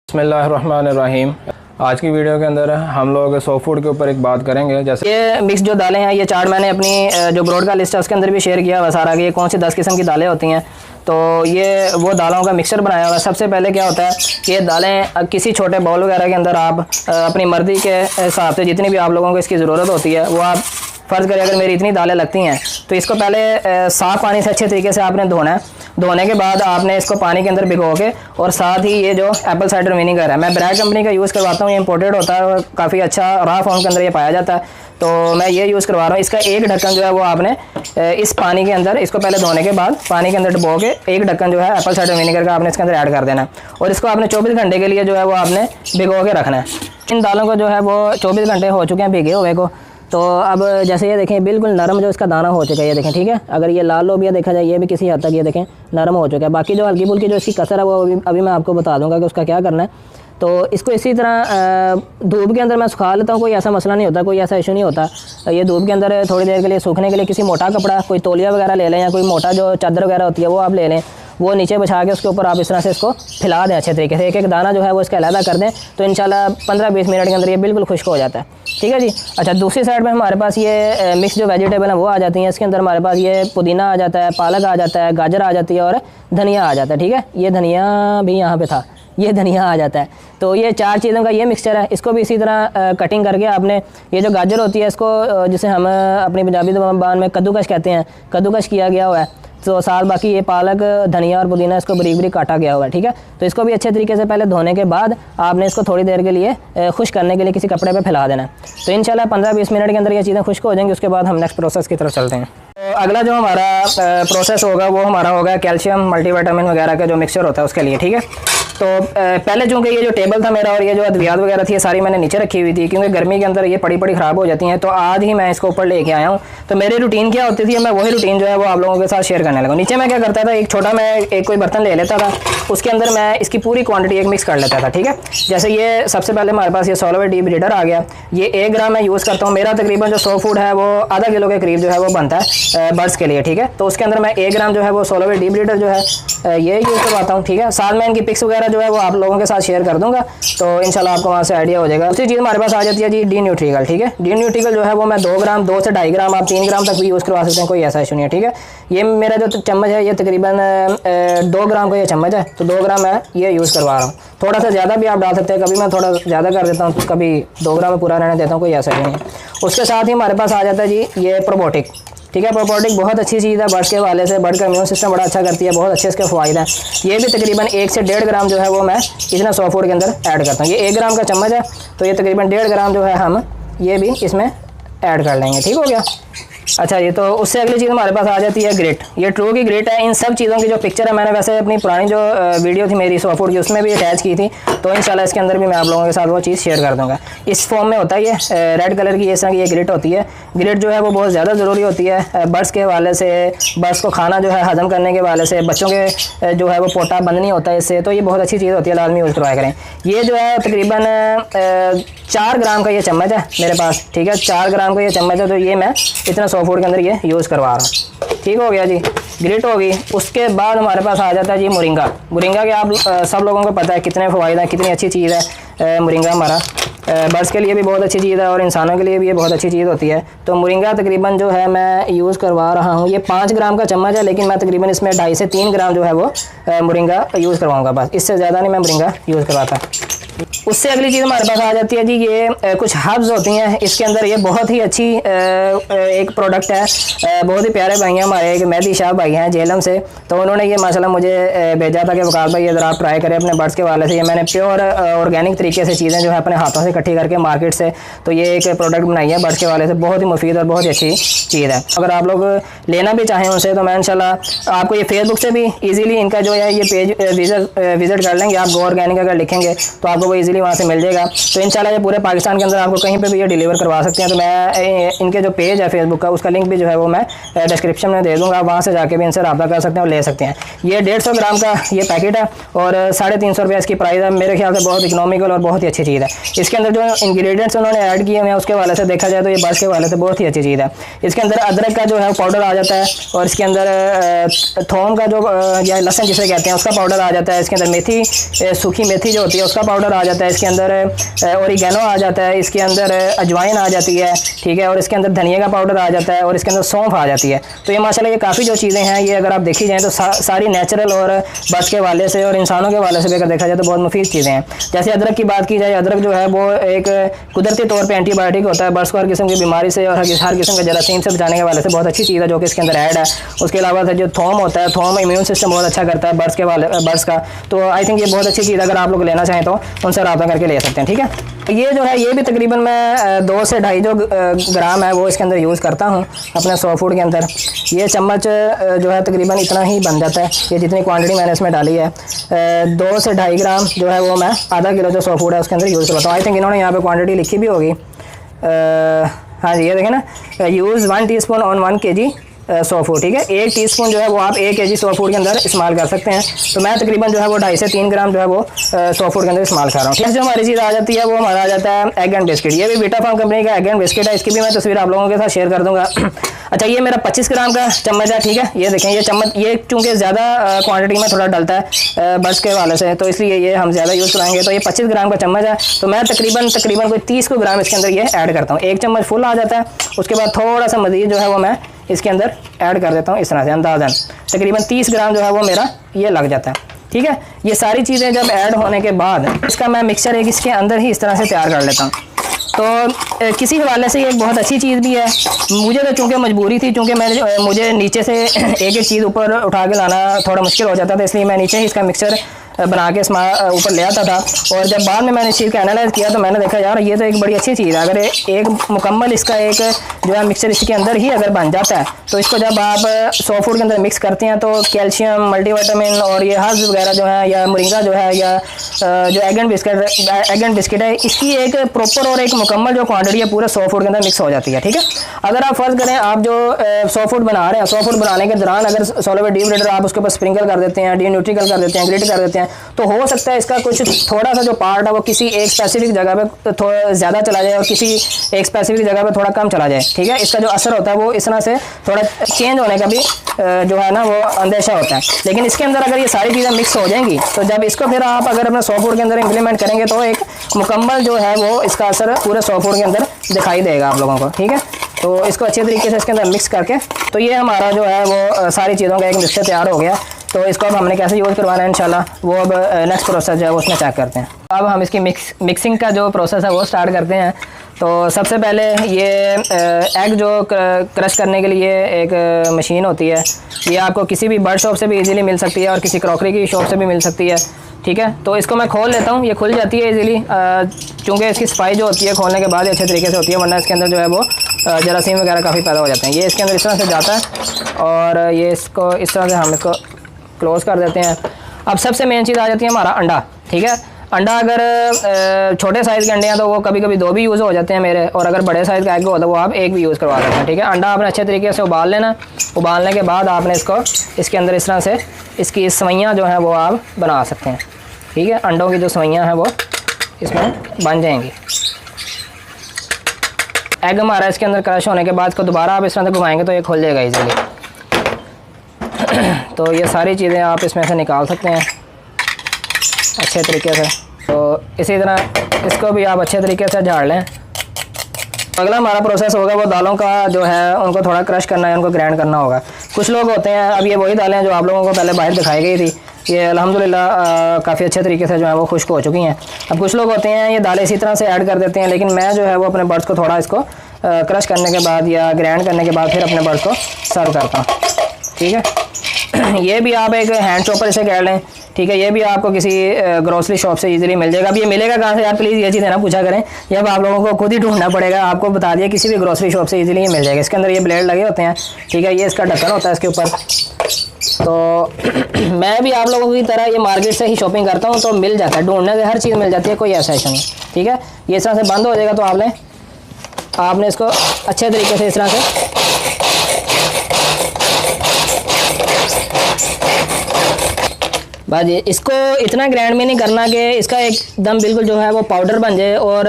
बिस्मिल्लाहिर्रहमानिर्रहीम। आज की वीडियो के अंदर हम लोग सॉफ्ट फूड के ऊपर एक बात करेंगे। जैसे ये मिक्स जो दालें हैं, ये चार्ट मैंने अपनी जो ब्रॉड का लिस्ट है उसके अंदर भी शेयर किया हुआ सारा कि ये कौन सी 10 किस्म की दालें होती हैं। तो ये वो दालों का मिक्सचर बनाया हुआ है। सबसे पहले क्या होता है कि ये दालें किसी छोटे बाउल वगैरह के अंदर आप अपनी मर्ज़ी के हिसाब से जितनी भी आप लोगों को इसकी ज़रूरत होती है वो आप फ़र्ज़ करें अगर मेरी इतनी दालें लगती हैं तो इसको पहले साफ़ पानी से अच्छे तरीके से आपने धोना है। धोने के बाद आपने इसको पानी के अंदर भिगो के, और साथ ही ये जो एप्पल साइडर विनेगर है, मैं ब्रैग कंपनी का यूज़ करवाता हूँ। ये इंपोर्टेड होता है और काफ़ी अच्छा रॉ फॉर्म के अंदर ये पाया जाता है, तो मैं ये यूज़ करवा रहा हूँ। इसका एक ढक्कन जो है वो आपने इस पानी के अंदर, इसको पहले धोने के बाद पानी के अंदर डुबो के एक ढक्कन जो है एप्पल साइडर विनेगर का आपने इसके अंदर ऐड कर देना है, और इसको आपने 24 घंटे के लिए जो है वो आपने भिगो के रखना है। इन दालों को जो है वो 24 घंटे हो चुके हैं भिगे हुए को। तो अब जैसे ये देखें बिल्कुल नरम जो इसका दाना हो चुका है, ये देखें, ठीक है। अगर ये लाल लोबिया देखा जाए ये भी किसी हद तक ये देखें नरम हो चुका है। बाकी जो हल्की फुल्की जो इसकी कसर है वो अभी मैं आपको बता दूंगा कि उसका क्या करना है। तो इसको इसी तरह धूप के अंदर मैं सुखा लेता हूँ, कोई ऐसा मसला नहीं होता, कोई ऐसा इशू नहीं होता। ये धूप के अंदर थोड़ी देर के लिए सूखने के लिए किसी मोटा कपड़ा, कोई तौलिया वगैरह ले लें, या कोई मोटा जो चादर वगैरह होती है वो आप ले लें, वो नीचे बिछा के उसके ऊपर आप इस तरह से इसको फैला दें अच्छे तरीके से। एक एक दाना जो है वो इसका अलहदा कर दें, तो इंशाल्लाह 15-20 मिनट के अंदर ये बिल्कुल खुश्क हो जाता है, ठीक है जी। अच्छा, दूसरी साइड में हमारे पास ये मिक्स जो वेजिटेबल है वो आ जाती हैं। इसके अंदर हमारे पास ये पुदीना आ जाता है, पालक आ जाता है, गाजर आ जाती है और धनिया आ जाता है, ठीक है। ये धनिया भी यहाँ पे था, ये धनिया आ जाता है। तो ये 4 चीज़ों का ये मिक्सचर है। इसको भी इसी तरह कटिंग करके आपने, ये जो गाजर होती है इसको जिसे हम अपनी पंजाबी ज़बान में कद्दूकश कहते हैं, कद्दूकश किया गया हुआ है। तो साथ बाकी ये पालक, धनिया और पुदीना इसको बारीक बारीक काटा गया हुआ है, ठीक है। तो इसको भी अच्छे तरीके से पहले धोने के बाद आपने इसको थोड़ी देर के लिए खुश्क करने के लिए किसी कपड़े पे फैला देना है। तो इंशाल्लाह 15-20 मिनट के अंदर ये चीज़ें खुश्क हो जाएंगी। उसके बाद हम नेक्स्ट प्रोसेस की तरफ चलते हैं। तो अगला जो हमारा प्रोसेस होगा वो हमारा होगा कैल्शियम मल्टीविटामिन वगैरह का जो मिक्सचर होता है उसके लिए, ठीक है। तो पहले चूँकि ये जो टेबल था मेरा और ये जो अद्वियात वगैरह थी ये सारी मैंने नीचे रखी हुई थी, क्योंकि गर्मी के अंदर ये पड़ी ख़राब हो जाती हैं। तो आज ही मैं इसको ऊपर लेके आया हूँ। तो मेरी रूटीन क्या होती थी, मैं वही रूटीन जो है वो आप लोगों के साथ शेयर करने लगा। नीचे मैं क्या करता था, एक छोटा मैं एक कोई बर्तन ले लेता था, उसके अंदर मैं इसकी पूरी क्वांटिटी एक मिक्स कर लेता था, ठीक है। जैसे ये सबसे पहले हमारे पास ये सॉलोवेट डीप ब्रीडर आ गया, ये 1 ग्राम मैं यूज़ करता हूँ। मेरा तकरीबन जो सॉफ्ट फूड है वो आधा किलो के करीब जो है वो बनता है बर्ड्स के लिए, ठीक है। तो उसके अंदर मैं 1 ग्राम जो है वो सॉलोवेट डीप ब्रीडर जो है ये यूज़ करवाता हूँ, ठीक है। साथ में इनकी पिक्स वगैरह जो है वो आप लोगों के साथ शेयर कर दूंगा, तो इंशाल्लाह आपको वहाँ से आइडिया हो जाएगा। दूसरी चीज़ हमारे पास आ जाती है जी डी न्यूट्रिकल, ठीक है। डी न्यूट्रिकल जो है वो मैं 2 ग्राम, 2 से 2.5 ग्राम, आप 3 ग्राम तक भी यूज़ करवा सकते हैं, कोई ऐसा इशू नहीं है, ठीक है। ये मेरा जो चम्मच है ये तकरीबन 2 ग्राम का ये चम्मच है, तो 2 ग्राम मैं ये यूज़ करवा रहा हूँ। थोड़ा सा ज़्यादा भी आप डाल सकते हैं, कभी मैं थोड़ा ज़्यादा कर देता हूँ, कभी 2 ग्राम में पूरा रहने देता हूँ, कोई ऐसा नहीं है। उसके साथ ही हमारे पास आ जाता है जी ये प्रोबायोटिक, ठीक है। प्रोबायोटिक बहुत अच्छी चीज़ है बर्ड्स के हवाले से, बर्ड का इम्यून सिस्टम बड़ा अच्छा करती है, बहुत अच्छे इसके फ़ायदे हैं। ये भी तकरीबन 1 से 1.5 ग्राम जो है वो मैं इतना सॉफ्ट फूड के अंदर ऐड करता हूँ। ये 1 ग्राम का चम्मच है, तो ये तकरीबन 1.5 ग्राम जो है हम ये भी इसमें ऐड कर लेंगे, ठीक हो गया। अच्छा, ये तो उससे अगली चीज़ हमारे पास आ जाती है ग्रेट। ये ट्रू की ग्रेट है। इन सब चीज़ों की जो पिक्चर है मैंने वैसे अपनी पुरानी जो वीडियो थी मेरी सॉफ्ट फूड की उसमें भी अटैच की थी, तो इंशाल्लाह इसके अंदर भी मैं आप लोगों के साथ वो चीज़ शेयर कर दूँगा। इस फॉर्म में होता है ये रेड कलर की, इस तरह की ये ग्रेट होती है। ग्रेट जो है वो बहुत ज़्यादा ज़रूरी होती है बर्ड्स के हवाले से, बर्ड्स को खाना जो है हजम करने के हवाले से, बच्चों के जो है वो पोटा बंद नहीं होता है इससे, तो ये बहुत अच्छी चीज़ होती है, लाजमी यूज़ करवाया करें। ये जो है तकरीबन 4 ग्राम का ये चम्मच है मेरे पास, ठीक है। 4 ग्राम का ये चम्मच है, तो ये मैं इतना सॉफ्ट फूड के अंदर ये यूज़ करवा रहा हूँ, ठीक हो गया जी। ग्रेट होगी। उसके बाद हमारे पास आ जाता है जी मोरिंगा। मोरिंगा के आप सब लोगों को पता है कितने फ़वाइद हैं, कितनी अच्छी चीज़ है मोरिंगा। हमारा बर्ड्स के लिए भी बहुत अच्छी चीज़ है और इंसानों के लिए भी ये बहुत अच्छी चीज़ होती है। तो मोरिंगा तकरीबन जो है मैं यूज़ करवा रहा हूँ, ये 5 ग्राम का चम्मच है, लेकिन मैं तकरीबन इसमें 2.5 से 3 ग्राम जो है वो मोरिंगा यूज़ करवाऊँगा, बस इससे ज़्यादा नहीं मैं मोरिंगा यूज़ करवाता। उससे अगली चीज़ हमारे पास आ जाती है जी ये कुछ हर्ब्स होती हैं इसके अंदर। ये बहुत ही अच्छी एक प्रोडक्ट है। बहुत ही प्यारे भाई हैं हमारे, एक मेहदी शाह भाई हैं जेलम से, तो उन्होंने ये माशाल्लाह मुझे भेजा था कि वकाल भाई ये ज़रा आप ट्राई करें अपने बर्ड्स के वाले से। ये मैंने प्योर ऑर्गेनिक तरीके से चीज़ें जो है अपने हाथों से इकट्ठी करके मार्केट से, तो ये एक प्रोडक्ट बनाई है बर्ड्स के वाले से, बहुत ही मुफीद और बहुत ही अच्छी चीज़ है। अगर आप लोग लेना भी चाहें उनसे तो मैं इंशाल्लाह आपको ये फेसबुक से भी ईज़िली इनका जो है ये पेज विज़िट कर लेंगे आप। गो ऑर्गेनिक अगर लिखेंगे तो आपको वो इजीली वहाँ से मिल जाएगा। तो इंशाल्लाह ये पूरे पाकिस्तान के अंदर आपको कहीं पे भी ये डिलीवर करवा सकते हैं। तो मैं इनके जो पेज है फेसबुक का, उसका लिंक भी जो है वो मैं डिस्क्रिप्शन में दे दूँगा, वहाँ से जाके भी इनसे रब्ता कर सकते हैं और ले सकते हैं। ये 150 ग्राम का ये पैकेट है और 350 रुपये इसकी प्राइस है। मेरे ख्याल से बहुत इकोनॉमिकल और बहुत ही अच्छी चीज़ है। इसके अंदर जो इंग्रेडिएंट्स उन्होंने ऐड किए हैं उसके वाले से देखा जाए तो ये बर्ड्स के वाले से बहुत ही अच्छी चीज़ है। इसके अंदर अदरक का जो है पाउडर आ जाता है और इसके अंदर थोम का जो या लहसुन जिसे कहते हैं उसका पाउडर आ जाता है। इसके अंदर मेथी, सूखी मेथी जो होती है उसका पाउडर आ जाता है। इसके अंदर ओरिगेनो आ जाता है। इसके अंदर अजवाइन आ जाती है, ठीक है, और इसके अंदर धनिया का पाउडर आ जाता है और इसके अंदर सौंफ आ जाती है। तो ये माशाल्लाह ये काफ़ी जो चीज़ें हैं ये अगर आप देखी जाएँ तो सारी नेचुरल और बर्ड्स के वाले से और इंसानों के वाले से भी अगर देखा जाए तो बहुत मुफीद चीज़ें हैं। जैसे अदरक की बात की जाए, अदरक जो है वो एक कुदरती तौर पे एंटीबायोटिक होता है। बर्ड्स को हर किस्म की बीमारी से और हर किस्म के जरासीम से बचाने के वाले से बहुत अच्छी चीज़ है जो कि इसके अंदर ऐड है। उसके अलावा जो थोम होता है, थोम इम्यून सिस्टम बहुत अच्छा करता है बर्ड्स का। तो आई थिंक ये बहुत अच्छी चीज़ अगर आप लोग लेना चाहें तो उनसे रब्ता करके ले सकते हैं, ठीक है। ये जो है ये भी तकरीबन मैं 2 से 2.5 ग्राम है वो इसके अंदर यूज़ करता हूँ अपने सॉ फूड के अंदर। ये चम्मच जो है तकरीबन इतना ही बन जाता है, ये जितनी क्वांटिटी मैंने इसमें डाली है। 2 से 2.5 ग्राम जो है वो मैं आधा किलो जो सॉ फूड है उसके अंदर यूज़ करता हूँ। आई थिंक इन्होंने यहाँ पे क्वांटिटी लिखी भी होगी। हाँ जी, ये देखें ना, use 1 teaspoon on 1 kg saw food, ठीक है। 1 टीस्पून जो है वो आप 1 kg सॉ फूड के अंदर इस्तेमाल कर सकते हैं। तो मैं तकरीबन जो है वो 2.5 से 3 ग्राम जो है वो सॉ फूड के अंदर इस्तेमाल कर रहा हूँ। ठीक है, जो हमारी चीज़ आ जाती है वो हमारा आ जाता है एग एंड बिस्किट। ये भी बीटा फार्म कंपनी का एग एंड बिस्किट है, इसकी भी मैं तस्वीर आप लोगों के साथ शेयर कर दूँगा। अच्छा, ये मेरा 25 ग्राम का चम्मच है, ठीक है। ये देखें, ये चम्मच ये चूँकि ज़्यादा क्वान्टिटी में थोड़ा डलता है बर्ड्स के वाले से, तो इसलिए ये हम ज़्यादा यूज़ कराएंगे। तो ये 25 ग्राम का चम्मच है, तो मैं तकरीबन कोई 30 ग्राम इसके अंदर ये ऐड करता हूँ। 1 चम्मच फुल आ जाता है, उसके बाद थोड़ा सा मज़ीद जो है वो मैं इसके अंदर ऐड कर देता हूँ इस तरह से अंदाज़न। तकरीबन 30 ग्राम जो है वो मेरा ये लग जाता है, ठीक है। ये सारी चीज़ें जब ऐड होने के बाद इसका मैं मिक्सचर एक इसके अंदर ही इस तरह से तैयार कर लेता हूँ। तो किसी हवाले से ये एक बहुत अच्छी चीज़ भी है। मुझे तो चूँकि मजबूरी थी, चूँकि मुझे नीचे से एक चीज़ ऊपर उठा के लाना थोड़ा मुश्किल हो जाता था, इसलिए मैं नीचे ही इसका मिक्सचर बना के ऊपर ले आता था। और जब बाद में मैंने इस चीज़ का एनालाइज किया तो मैंने देखा यार ये तो एक बड़ी अच्छी चीज़ है। अगर एक मुकम्मल इसका एक जो है मिक्सचर इसके अंदर ही अगर बन जाता है तो इसको जब आप सॉ फूड के अंदर मिक्स करते हैं तो कैल्शियम, मल्टीविटामिन और ये हर्ब्स वगैरह जो है या मोरिंगा जो है या जो एग एंड बिस्किट है, इसकी एक प्रॉपर और एक मुकम्मल जो क्वान्टिटी है पूरे सॉ फूड के अंदर मिक्स हो जाती है, ठीक है। अगर आप फर्ज करें आप जो सॉ फूड बना रहे हैं, सॉ फूड बनाने के दौरान अगर सोलर डी ब्रेडर आप उसके ऊपर स्प्रिंकल कर देते हैं, डी न्यूट्रिकल कर देते हैं, ग्रिट कर देते हैं, तो हो सकता है इसका कुछ थोड़ा सा जो पार्ट है वो किसी एक स्पेसिफिक जगह पे थोड़ा ज़्यादा चला जाए और किसी एक स्पेसिफिक जगह पे थोड़ा कम चला जाए, ठीक है। इसका जो असर होता है वो इस तरह से थोड़ा चेंज होने का भी जो है ना वो अंदेशा होता है। लेकिन इसके अंदर अगर ये सारी चीज़ें मिक्स हो जाएंगी तो जब इसको फिर आप अगर अपने सॉ फूड के अंदर इम्प्लीमेंट करेंगे तो एक मुकम्मल जो है वो इसका असर पूरे सॉ फूड के अंदर दिखाई देगा आप लोगों को, ठीक है। तो इसको अच्छे तरीके से इसके अंदर मिक्स करके तो ये हमारा जो है वो सारी चीज़ों का एक मिक्सचर तैयार हो गया। तो इसको अब हमने कैसे यूज़ करवाना है इंशाल्लाह वो अब नेक्स्ट प्रोसेस जो है वो उसमें चेक करते हैं। अब हम इसकी मिक्सिंग का जो प्रोसेस है वो स्टार्ट करते हैं। तो सबसे पहले ये एग जो क्रश करने के लिए एक मशीन होती है, ये आपको किसी भी बर्ड शॉप से भी इजीली मिल सकती है और किसी क्रॉकरी की शॉप से भी मिल सकती है, ठीक है। तो इसको मैं खोल लेता हूँ, ये खुल जाती है इजीली, चूँकि इसकी सफाई जो होती है खोलने के बाद ही अच्छे तरीके से होती है, वरना इसके अंदर जो है वो जरासीम वगैरह काफ़ी पैदा हो जाते हैं। ये इसके अंदर इस तरह से जाता है और ये इसको इस तरह से हम इसको क्लोज़ कर देते हैं। अब सबसे मेन चीज़ आ जाती है हमारा अंडा, ठीक है। अंडा अगर छोटे साइज़ के अंडे हैं तो वो कभी कभी 2 भी यूज़ हो जाते हैं मेरे, और अगर बड़े साइज़ का एग होता है वो आप 1 भी यूज़ करवा सकते हैं, ठीक है। अंडा आपने अच्छे तरीके से उबाल लेना, उबालने के बाद आपने इसको इसके अंदर इस तरह से इसकी सवैयाँ जो हैं वो आप बना सकते हैं, ठीक है। अंडों की जो सवैयाँ हैं वो इसमें बन जाएंगी। एग हमारा इसके अंदर क्रश होने के बाद इसको दोबारा आप इस तरह से घुमाएंगे तो ये खुल जाएगा ईजीली। तो ये सारी चीज़ें आप इसमें से निकाल सकते हैं अच्छे तरीके से। तो इसी तरह इसको भी आप अच्छे तरीके से झाड़ लें। अगला हमारा प्रोसेस होगा वो दालों का जो है उनको थोड़ा क्रश करना है, उनको ग्राइंड करना होगा। कुछ लोग होते हैं, अब ये वही दालें हैं जो आप लोगों को पहले बाहर दिखाई गई थी, ये अल्हम्दुलिल्लाह काफ़ी अच्छे तरीके से जो है वो खुश्क हो चुकी हैं। अब कुछ लोग होते हैं ये दालें इसी तरह से ऐड कर देते हैं, लेकिन मैं जो है वो अपने बर्ड्स को थोड़ा इसको क्रश करने के बाद या ग्राइंड करने के बाद फिर अपने बर्ड्स को सर्व करता हूँ, ठीक है। ये भी आप एक हैंड चॉपर से कर लें, ठीक है। ये भी आपको किसी ग्रोसरी शॉप से इजीली मिल जाएगा। अब ये मिलेगा कहाँ से यार, प्लीज़ ये चीज़ है ना पूछा करें, ये अब आप लोगों को खुद ही ढूंढना पड़ेगा। आपको बता दिया किसी भी ग्रोसरी शॉप से इजीली ये मिल जाएगा। इसके अंदर ये ब्लेड लगे होते हैं, ठीक है। ये इसका ढक्कन होता है इसके ऊपर, तो मैं भी आप लोगों की तरह ये मार्केट से ही शॉपिंग करता हूँ, तो मिल जाता है, ढूंढने से हर चीज़ मिल जाती है, कोई ऐसा इशू नहीं। ठीक है, ये इस तरह से बंद हो जाएगा। तो आपने इसको अच्छे तरीके से इस तरह से बस इसको इतना ग्राइंड में नहीं करना कि इसका एकदम बिल्कुल जो है वो पाउडर बन जाए, और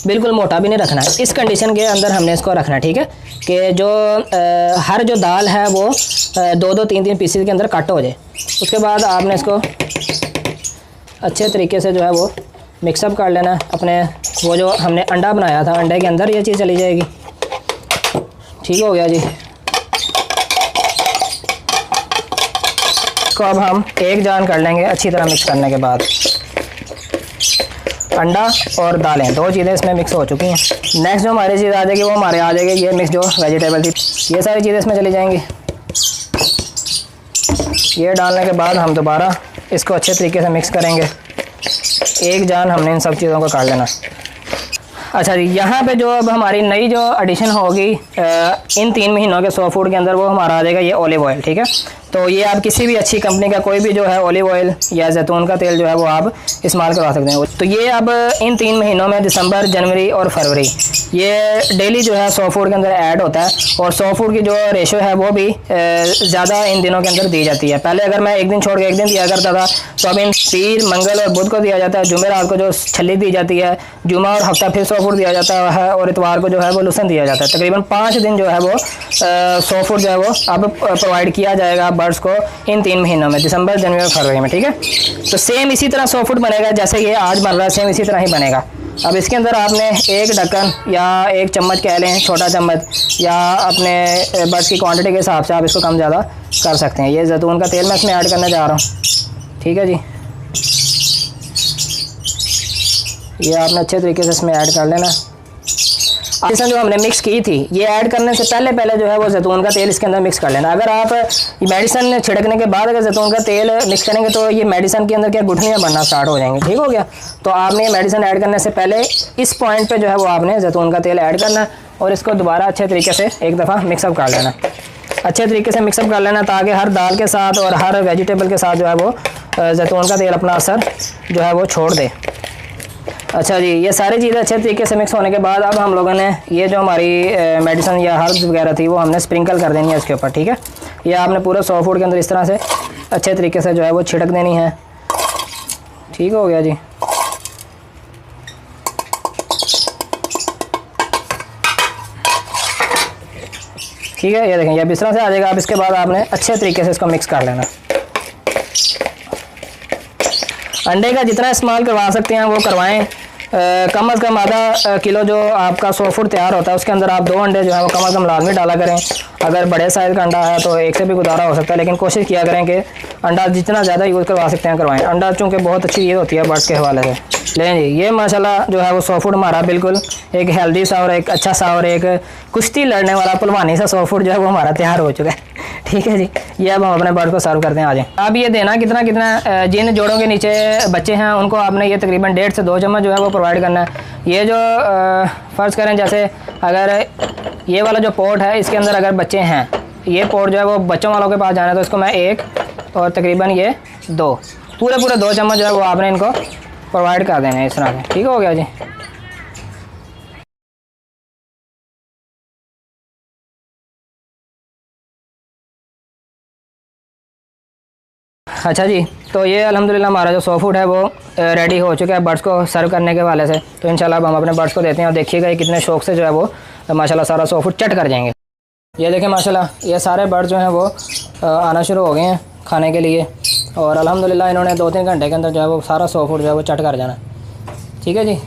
बिल्कुल मोटा भी नहीं रखना है। इस कंडीशन के अंदर हमने इसको रखना है। ठीक है, कि जो हर जो दाल है वो 2-2, 3-3 पीसेस के अंदर कट हो जाए। उसके बाद आपने इसको अच्छे तरीके से जो है वो मिक्सअप कर लेना है। अपने वो जो हमने अंडा बनाया था, अंडे के अंदर ये चीज़ चली जाएगी। ठीक हो गया जी। इसको अब हम एक जान कर लेंगे अच्छी तरह मिक्स करने के बाद। अंडा और दालें, दो चीज़ें इसमें मिक्स हो चुकी हैं। नेक्स्ट जो हमारी चीज़ आ जाएगी वो हमारे आ जाएगी ये मिक्स जो वेजिटेबल थी, ये सारी चीज़ें इसमें चली जाएंगी। ये डालने के बाद हम दोबारा इसको अच्छे तरीके से मिक्स करेंगे। एक जान हमने इन सब चीज़ों को काट लेना। अच्छा जी, यहाँ पे जो अब हमारी नई जो एडिशन होगी इन 3 महीनों के सॉ फूड के अंदर, वो हमारा आ जाएगा ये ऑलिव ऑयल। ठीक है, तो ये आप किसी भी अच्छी कंपनी का कोई भी जो है ऑलिव ऑयल या जैतून का तेल जो है वो आप इस्तेमाल करवा सकते हैं। तो ये अब इन 3 महीनों में दिसंबर, जनवरी और फरवरी ये डेली जो है सॉ फूड के अंदर ऐड होता है, और सॉ फूड की जो रेशो है वो भी ज़्यादा इन दिनों के अंदर दी जाती है। पहले अगर मैं एक दिन छोड़ के एक दिन दिया करता था, तो अब इन पीर, मंगल और बुध को दिया जाता है, जुमेरात को जो छली दी जाती है, जुमा और हफ्ता फिर सॉ फूड दिया जाता है, और इतवार को जो है वो लहसुन दिया जाता है। तकरीबन 5 दिन जो है वो सॉ फूड जो है वो अब प्रोवाइड किया जाएगा बर्ड्स को इन 3 महीनों में, दिसंबर, जनवरी और फरवरी में। ठीक है, तो सेम इसी तरह सॉ फूड बनेगा जैसे ये आज बन रहा है, सेम इसी तरह ही बनेगा। अब इसके अंदर आपने 1 ढक्कन या 1 चम्मच कह लें, छोटा चम्मच, या अपने बर्ड्स की क्वांटिटी के हिसाब से आप इसको कम ज़्यादा कर सकते हैं। ये जैतून का तेल मैं इसमें ऐड करने जा रहा हूँ। ठीक है जी, ये आपने अच्छे तरीके से इसमें ऐड कर लेना। जैसे जो हमने मिक्स की थी, ये ऐड करने से पहले जो है वो जैतून का तेल इसके अंदर मिक्स कर लेना। अगर आप मेडिसिन छिड़कने के बाद अगर जैतून का तेल मिक्स करेंगे तो ये मेडिसिन के अंदर क्या गुठलियाँ बनना स्टार्ट हो जाएंगी। ठीक हो गया, तो आपने ये मेडिसिन ऐड करने से पहले इस पॉइंट पे जो है वो आपने जैतून का तेल ऐड करना, और इसको दोबारा अच्छे तरीके से एक दफ़ा मिक्सअप कर लेना। अच्छे तरीके से मिक्सअप कर लेना, ताकि हर दाल के साथ और हर वेजिटेबल के साथ जो है वो जैतून का तेल अपना असर जो है वो छोड़ दे। अच्छा जी, ये सारी चीज़ें अच्छे तरीके से मिक्स होने के बाद अब हम लोगों ने ये जो हमारी मेडिसिन या हर्ब्स वगैरह थी वो हमने स्प्रिंकल कर देनी है इसके ऊपर। ठीक है, ये आपने पूरे सॉ फूड के अंदर इस तरह से अच्छे तरीके से जो है वो छिड़क देनी है। ठीक हो गया जी। ठीक है, ये देखें, ये इस तरह से आ जाएगा। अब इसके बाद आपने अच्छे तरीके से इसको मिक्स कर लेना। अंडे का जितना इस्तेमाल करवा सकते हैं वो करवाएं। कम अज़ कम आधा किलो जो आपका सॉ फूड तैयार होता है उसके अंदर आप 2 अंडे जो है वो कम अज़ कम लाजमी डाला करें। अगर बड़े साइज़ का अंडा है तो 1 से भी गुजारा हो सकता है, लेकिन कोशिश किया करें कि अंडा जितना ज़्यादा यूज़ करवा सकते हैं करवाएं। अंडा चूँकि बहुत अच्छी चीज़ होती है बर्ड्स के हवाले से। लें जी, ये माशाल्लाह जो है वो सॉ फूड हमारा बिल्कुल एक हेल्दी सा और एक अच्छा सा और एक कुश्ती लड़ने वाला पलवानी सा सॉ फूड जो है वो हमारा तैयार हो चुका है। ठीक है जी, ये अब हम अपने बर्ड को सर्व करते हैं। आ जाए, आप ये देना कितना जिन जोड़ों के नीचे बच्चे हैं उनको आपने ये तकरीबन 1.5 से 2 चम्मच जो है वो प्रोवाइड करना है। ये जो फ़र्ज़ करें जैसे अगर ये वाला जो पोर्ट है इसके अंदर अगर बच्चे हैं, ये पोर्ट जो है वो बच्चों वालों के पास जाना है, तो इसको मैं 1 और तकरीबन ये 2 पूरे 2 चम्मच जो है वो आपने इनको प्रोवाइड कर देना है इस तरह से। ठीक हो गया जी। अच्छा जी, तो ये अल्हम्दुलिल्लाह हमारा जो सॉ फूड है वो रेडी हो चुका है बर्ड्स को सर्व करने के वाले से। तो इंशाल्लाह अब हम अपने बर्ड्स को देते हैं, और देखिएगा ये कितने शौक़ से जो है वो माशाल्लाह सारा सॉ फूड चट कर जाएंगे। ये देखें माशाल्लाह ये सारे बर्ड्स जो हैं वो आना शुरू हो गए हैं खाने के लिए, और अल्हम्दुलिल्लाह इन्होंने 2-3 घंटे के अंदर जो है वो सारा सॉ फूड जो है वो चट कर जाना। ठीक है जी।